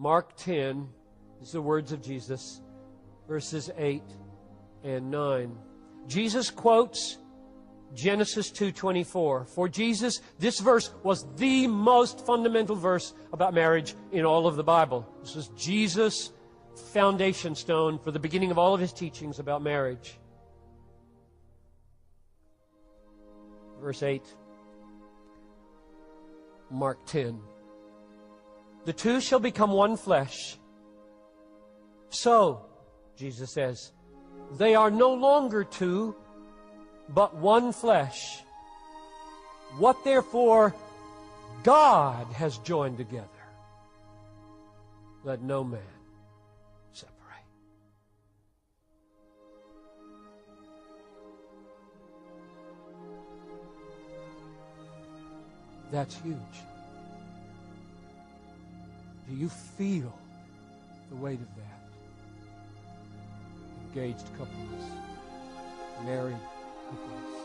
Mark 10 is the words of Jesus, verses 8 and 9. Jesus quotes Genesis 2:24. For Jesus, this verse was the most fundamental verse about marriage in all of the Bible. This was Jesus' foundation stone for the beginning of all of His teachings about marriage. Verse 8, Mark 10. The two shall become one flesh. So, Jesus says, they are no longer two, but one flesh. What therefore God has joined together, let no man separate. That's huge. Do you feel the weight of that? Engaged couples, married couples.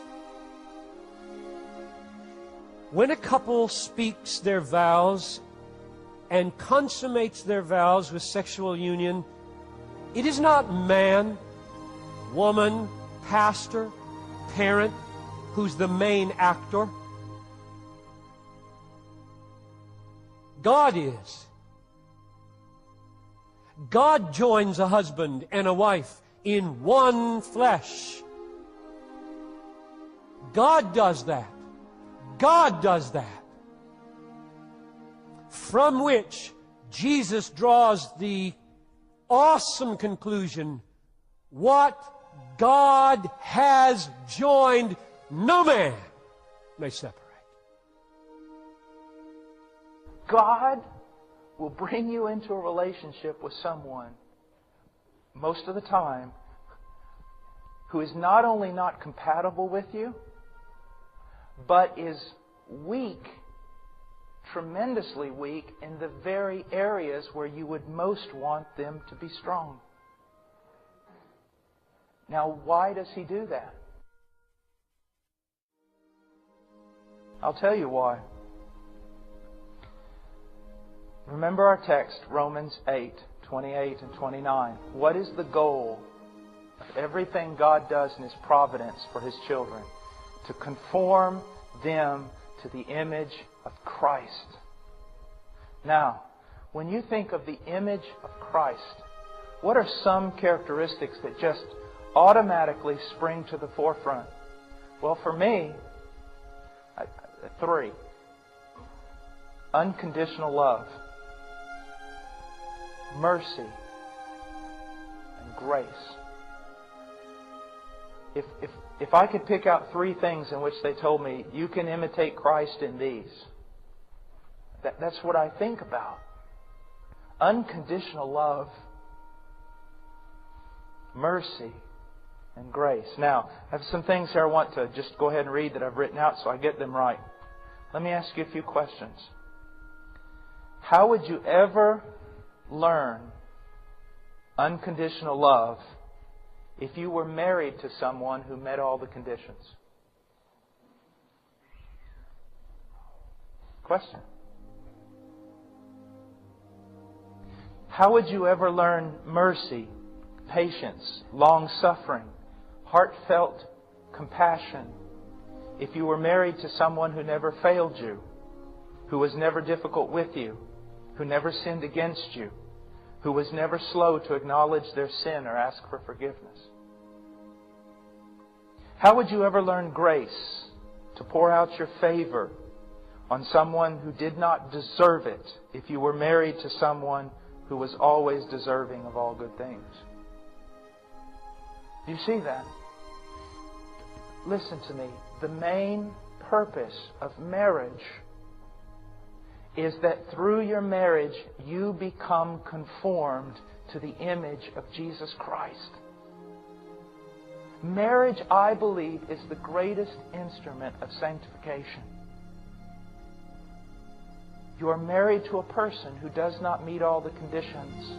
When a couple speaks their vows and consummates their vows with sexual union, it is not man, woman, pastor, parent who's the main actor. God is. God joins a husband and a wife in one flesh. God does that. God does that. From which Jesus draws the awesome conclusion, what God has joined, no man may separate. God will bring you into a relationship with someone, most of the time, who is not only not compatible with you, but is weak, tremendously weak, in the very areas where you would most want them to be strong. Now, why does He do that? I'll tell you why. Remember our text, Romans 8:28 and 29. What is the goal of everything God does in His providence for His children? To conform them to the image of Christ. Now, when you think of the image of Christ, what are some characteristics that just automatically spring to the forefront? Well, for me, three. Unconditional love, mercy, and grace. If I could pick out three things in which they told me, you can imitate Christ in these, that's what I think about. Unconditional love, mercy, and grace. Now, I have some things here I want to just go ahead and read that I've written out so I get them right. Let me ask you a few questions. How would you ever learn unconditional love if you were married to someone who met all the conditions? Question. How would you ever learn mercy, patience, long-suffering, heartfelt compassion if you were married to someone who never failed you, who was never difficult with you, who never sinned against you, who was never slow to acknowledge their sin or ask for forgiveness? How would you ever learn grace, to pour out your favor on someone who did not deserve it if you were married to someone who was always deserving of all good things? Do you see that? Listen to me. The main purpose of marriage is that through your marriage you become conformed to the image of Jesus Christ. Marriage, I believe, is the greatest instrument of sanctification. You are married to a person who does not meet all the conditions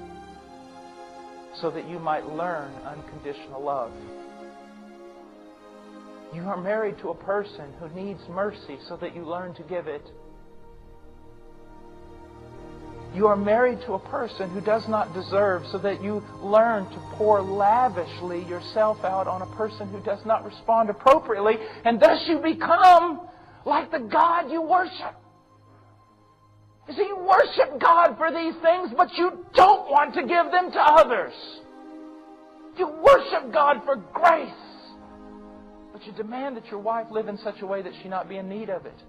so that you might learn unconditional love. You are married to a person who needs mercy so that you learn to give it. You are married to a person who does not deserve, so that you learn to pour lavishly yourself out on a person who does not respond appropriately, and thus you become like the God you worship. You see, you worship God for these things, but you don't want to give them to others. You worship God for grace, but you demand that your wife live in such a way that she not be in need of it.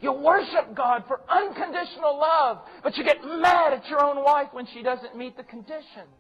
You worship God for unconditional love, but you get mad at your own wife when she doesn't meet the conditions.